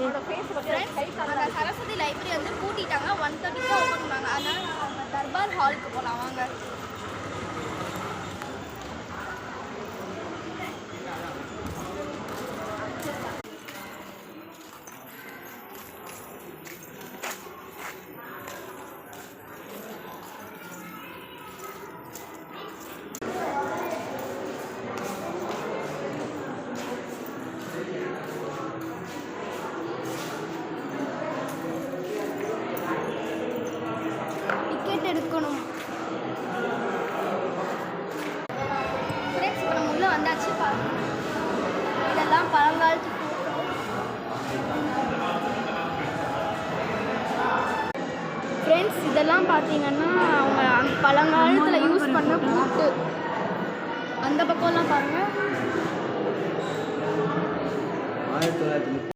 அந்த சரஸ்வதி லைப்ரரி வந்து பூட்டிட்டாங்க. 1:30 தான் ஓப்பன் பண்ணாங்க. அதனால நம்ம தர்பார் ஹாலுக்கு போகலாம் வாங்க. டிக்கெட் எடுக்கணும். ஃப்ரெண்ட்ஸ் இப்போ நம்ம உள்ளே வந்தாச்சு. இதெல்லாம் பழங்காலத்து ஃப்ரெண்ட்ஸ் இதெல்லாம் பார்த்தீங்கன்னா அவங்க பழங்காலத்தில் யூஸ் பண்ண பூட்டு. அந்த பக்கம்லாம் பாருங்கள்.